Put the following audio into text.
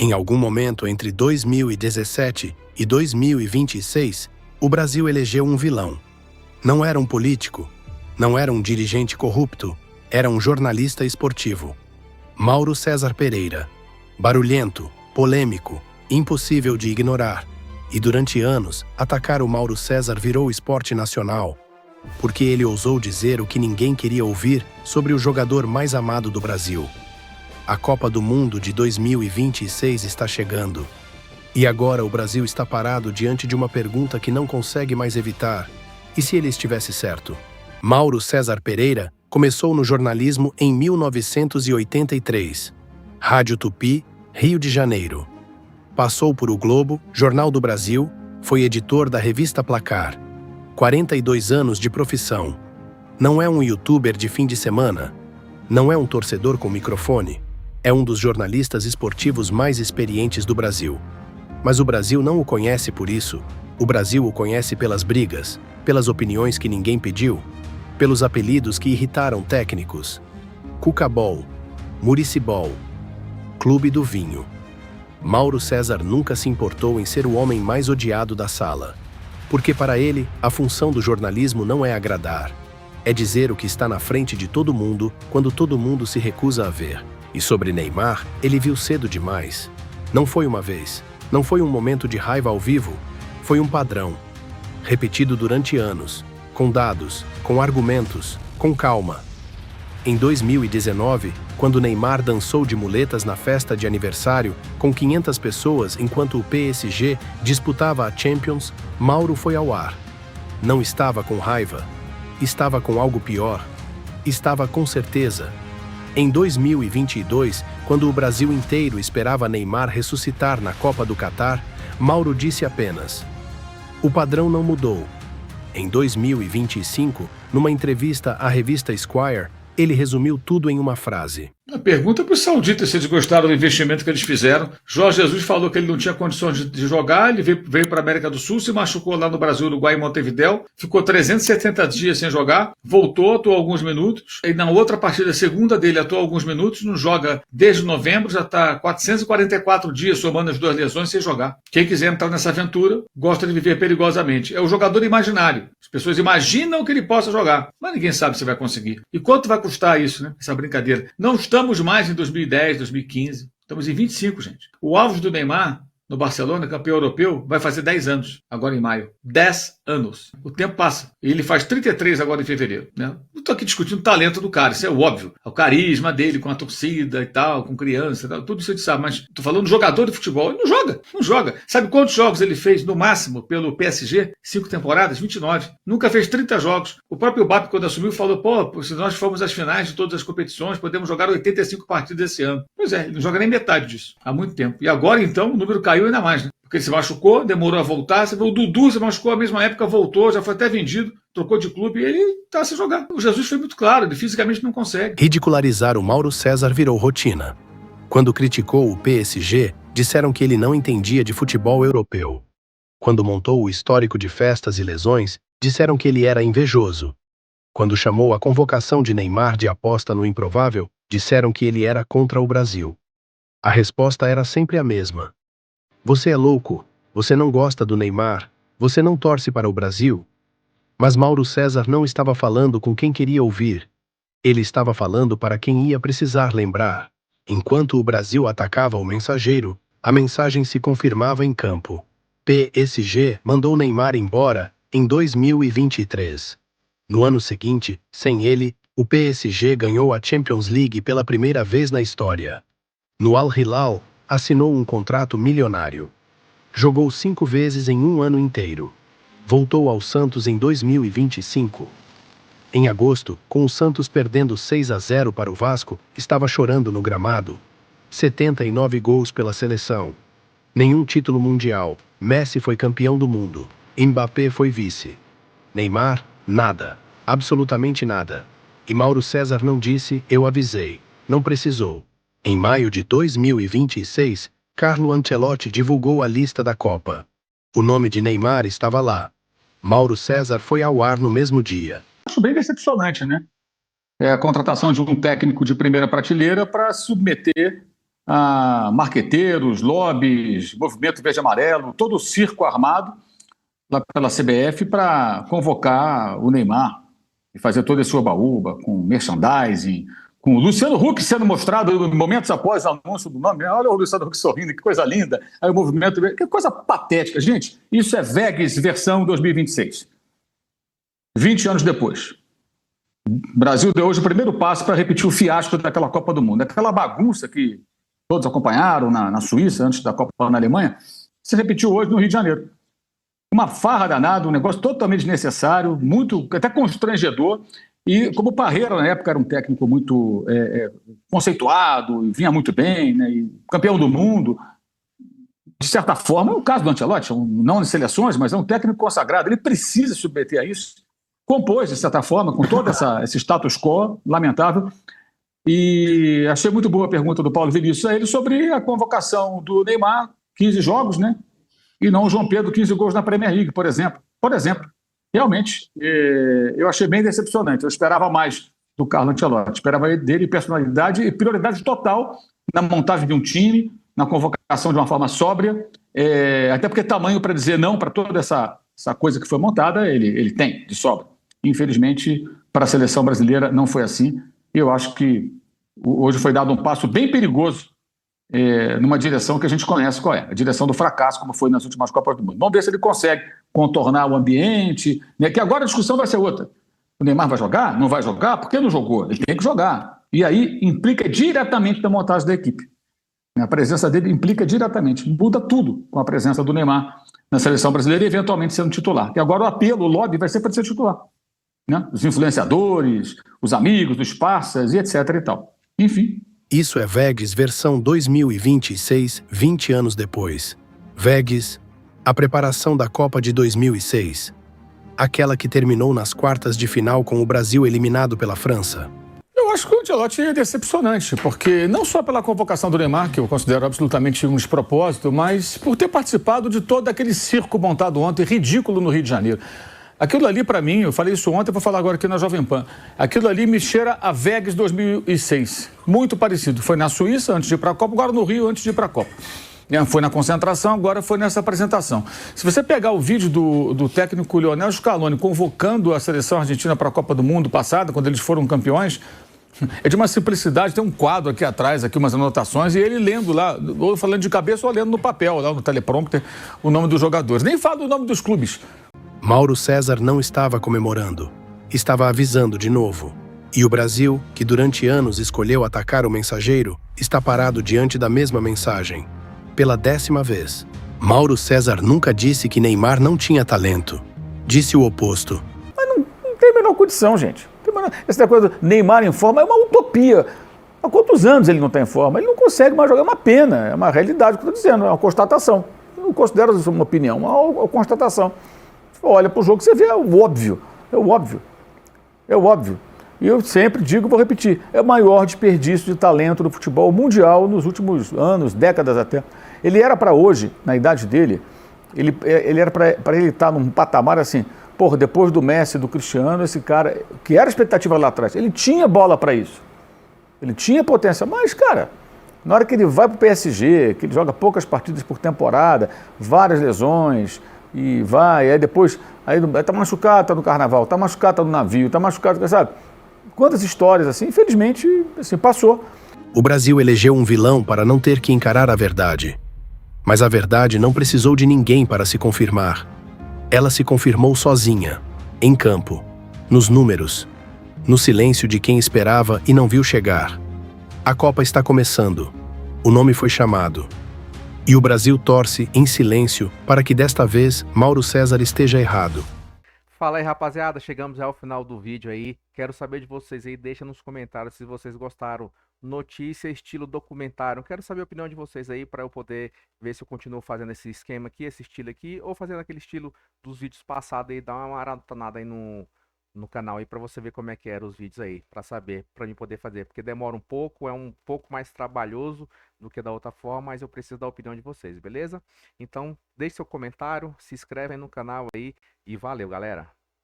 Em algum momento entre 2017 e 2026, o Brasil elegeu um vilão. Não era um político, não era um dirigente corrupto, era um jornalista esportivo. Mauro César Pereira. Barulhento, polêmico, impossível de ignorar. E durante anos, atacar o Mauro César virou esporte nacional, porque ele ousou dizer o que ninguém queria ouvir sobre o jogador mais amado do Brasil. A Copa do Mundo de 2026 está chegando. E agora o Brasil está parado diante de uma pergunta que não consegue mais evitar. E se ele estivesse certo? Mauro César Pereira começou no jornalismo em 1983. Rádio Tupi, Rio de Janeiro. Passou por O Globo, Jornal do Brasil, foi editor da revista Placar. 42 anos de profissão. Não é um youtuber de fim de semana. Não é um torcedor com microfone. É um dos jornalistas esportivos mais experientes do Brasil. Mas o Brasil não o conhece por isso. O Brasil o conhece pelas brigas, pelas opiniões que ninguém pediu, pelos apelidos que irritaram técnicos. Cucabol, Muricibol, Clube do Vinho. Mauro César nunca se importou em ser o homem mais odiado da sala. Porque para ele, a função do jornalismo não é agradar. É dizer o que está na frente de todo mundo quando todo mundo se recusa a ver. E sobre Neymar, ele viu cedo demais. Não foi uma vez. Não foi um momento de raiva ao vivo. Foi um padrão. Repetido durante anos. Com dados, com argumentos, com calma. Em 2019, quando Neymar dançou de muletas na festa de aniversário com 500 pessoas enquanto o PSG disputava a Champions, Mauro foi ao ar. Não estava com raiva. Estava com algo pior. Estava com certeza. Em 2022, quando o Brasil inteiro esperava Neymar ressuscitar na Copa do Catar, Mauro disse apenas: "O padrão não mudou." Em 2025, numa entrevista à revista Esquire, ele resumiu tudo em uma frase. A pergunta para os sauditas se eles gostaram do investimento que eles fizeram. Jorge Jesus falou que ele não tinha condições de jogar, ele veio para a América do Sul, se machucou lá no Brasil, Uruguai e Montevidéu, ficou 370 dias sem jogar, voltou, atuou alguns minutos, e na outra partida, segunda dele, atuou alguns minutos, não joga desde novembro, já está 444 dias somando as duas lesões sem jogar. Quem quiser entrar nessa aventura, gosta de viver perigosamente. É o jogador imaginário. As pessoas imaginam que ele possa jogar, mas ninguém sabe se vai conseguir. E quanto vai custar isso, né? Essa brincadeira. Não estamos mais em 2010, 2015. Estamos em 25, gente. O Alves do Neymar, no Barcelona, campeão europeu, vai fazer 10 anos, agora em maio. 10 anos. O tempo passa. E ele faz 33 agora em fevereiro. Né? Não estou aqui discutindo o talento do cara, isso é óbvio. O carisma dele com a torcida e tal, com criança e tal, tudo isso a gente sabe. Mas estou falando de jogador de futebol. Ele não joga, não joga. Sabe quantos jogos ele fez no máximo pelo PSG? 5 temporadas? 29. Nunca fez 30 jogos. O próprio Mbappé, quando assumiu, falou: pô, se nós formos às finais de todas as competições, podemos jogar 85 partidas esse ano. Pois é, ele não joga nem metade disso. Há muito tempo. E agora, então, o número caiu ainda mais, né? Porque ele se machucou, demorou a voltar. Você vê, o Dudu se machucou à mesma época, voltou, já foi até vendido, trocou de clube e ele está sem jogar. O Jesus foi muito claro, ele fisicamente não consegue. Ridicularizar o Mauro César virou rotina. Quando criticou o PSG, disseram que ele não entendia de futebol europeu. Quando montou o histórico de festas e lesões, disseram que ele era invejoso. Quando chamou a convocação de Neymar de aposta no improvável, disseram que ele era contra o Brasil. A resposta era sempre a mesma. Você é louco, você não gosta do Neymar, você não torce para o Brasil. Mas Mauro César não estava falando com quem queria ouvir. Ele estava falando para quem ia precisar lembrar. Enquanto o Brasil atacava o mensageiro, a mensagem se confirmava em campo. PSG mandou Neymar embora em 2023. No ano seguinte, sem ele, o PSG ganhou a Champions League pela primeira vez na história. No Al Hilal, assinou um contrato milionário. Jogou 5 vezes em um ano inteiro. Voltou ao Santos em 2025. Em agosto, com o Santos perdendo 6-0 para o Vasco, estava chorando no gramado. 79 gols pela seleção. Nenhum título mundial. Messi foi campeão do mundo. Mbappé foi vice. Neymar, nada. Absolutamente nada. E Mauro César não disse: "Eu avisei". Não precisou. Em maio de 2026, Carlo Ancelotti divulgou a lista da Copa. O nome de Neymar estava lá. Mauro César foi ao ar no mesmo dia. Acho bem decepcionante, né? É a contratação de um técnico de primeira prateleira para submeter marqueteiros, lobbies, movimento verde e amarelo, todo o circo armado lá pela CBF para convocar o Neymar e fazer todo esse oba-oba com merchandising, com o Luciano Huck sendo mostrado momentos após o anúncio do nome. Olha o Luciano Huck sorrindo, que coisa linda. Aí o movimento, que coisa patética. Gente, isso é Vegas versão 2026. 20 anos depois. O Brasil deu hoje o primeiro passo para repetir o fiasco daquela Copa do Mundo. Aquela bagunça que todos acompanharam na Suíça, antes da Copa na Alemanha, se repetiu hoje no Rio de Janeiro. Uma farra danada, um negócio totalmente desnecessário, muito, até constrangedor. E como o Parreira, na época, era um técnico muito conceituado, vinha muito bem, né, e campeão do mundo, de certa forma, é o caso do Ancelotti, não em seleções, mas é um técnico consagrado, ele precisa se submeter a isso. Compôs, de certa forma, com todo esse status quo lamentável. E achei muito boa a pergunta do Paulo Vinícius a ele sobre a convocação do Neymar, 15 jogos, né? E não o João Pedro, 15 gols na Premier League, por exemplo. Por exemplo, realmente, eu achei bem decepcionante. Eu esperava mais do Carlo Ancelotti, esperava dele personalidade e prioridade total na montagem de um time, na convocação de uma forma sóbria, até porque tamanho para dizer não para toda essa coisa que foi montada, ele tem, de sobra. Infelizmente, para a seleção brasileira não foi assim. E eu acho que hoje foi dado um passo bem perigoso numa direção que a gente conhece qual é, a direção do fracasso, como foi nas últimas Copas do Mundo. Vamos ver se ele consegue contornar o ambiente, né, que agora a discussão vai ser outra. O Neymar vai jogar? Não vai jogar? Por que não jogou? Ele tem que jogar. E aí implica diretamente na montagem da equipe. A presença dele implica diretamente, muda tudo com a presença do Neymar na seleção brasileira e eventualmente sendo titular. E agora o apelo, o lobby vai ser para ser titular. Né? Os influenciadores, os amigos, os parceiros e etc. e tal. Enfim. Isso é Vegas versão 2026, 20 anos depois. Vegas, a preparação da Copa de 2006. Aquela que terminou nas quartas de final com o Brasil eliminado pela França. Eu acho que o Ancelotti é decepcionante, porque não só pela convocação do Neymar, que eu considero absolutamente um despropósito, mas por ter participado de todo aquele circo montado ontem, ridículo no Rio de Janeiro. Aquilo ali, para mim, eu falei isso ontem, vou falar agora aqui na Jovem Pan, aquilo ali me cheira a Vegas 2006. Muito parecido. Foi na Suíça, antes de ir para a Copa, agora no Rio, antes de ir para a Copa. Foi na concentração, agora foi nessa apresentação. Se você pegar o vídeo do técnico Lionel Scaloni convocando a seleção argentina para a Copa do Mundo passada, quando eles foram campeões, é de uma simplicidade. Tem um quadro aqui atrás, aqui umas anotações, e ele lendo lá, ou falando de cabeça ou lendo no papel, lá no teleprompter, o nome dos jogadores. Nem fala o nome dos clubes. Mauro César não estava comemorando, estava avisando de novo. E o Brasil, que durante anos escolheu atacar o mensageiro, está parado diante da mesma mensagem. Pela 10ª vez. Mauro César nunca disse que Neymar não tinha talento. Disse o oposto. Mas não tem a menor condição, gente. Essa coisa do Neymar em forma é uma utopia. Há quantos anos ele não está em forma? Ele não consegue mais jogar. É uma pena, é uma realidade que eu estou dizendo, é uma constatação. Eu não considero isso uma opinião, é uma constatação. Olha para o jogo, você vê, é o óbvio. É o óbvio. É o óbvio. E eu sempre digo, vou repetir, é o maior desperdício de talento do futebol mundial nos últimos anos, décadas até. Ele era para hoje, na idade dele, ele era para ele estar num patamar assim, porra, depois do Messi, do Cristiano, esse cara, que era expectativa lá atrás, ele tinha bola para isso. Ele tinha potência, mas, cara, na hora que ele vai para o PSG, que ele joga poucas partidas por temporada, várias lesões, e vai, aí depois, aí tá machucado, tá no carnaval, tá machucado, tá no navio, tá machucado, sabe? Quantas histórias assim, infelizmente, assim, passou. O Brasil elegeu um vilão para não ter que encarar a verdade. Mas a verdade não precisou de ninguém para se confirmar. Ela se confirmou sozinha, em campo, nos números, no silêncio de quem esperava e não viu chegar. A Copa está começando. O nome foi chamado. E o Brasil torce em silêncio para que desta vez Mauro César esteja errado. Fala aí, rapaziada, chegamos ao final do vídeo aí. Quero saber de vocês aí, deixa nos comentários se vocês gostaram. Notícia estilo documentário. Quero saber a opinião de vocês aí para eu poder ver se eu continuo fazendo esse esquema aqui, esse estilo aqui, ou fazendo aquele estilo dos vídeos passados aí, dar uma maratonada aí no canal aí para você ver como é que eram os vídeos aí, para saber, para mim poder fazer, porque demora um pouco, é um pouco mais trabalhoso do que da outra forma, mas eu preciso da opinião de vocês, beleza? Então, deixe seu comentário, se inscreve aí no canal aí e valeu, galera!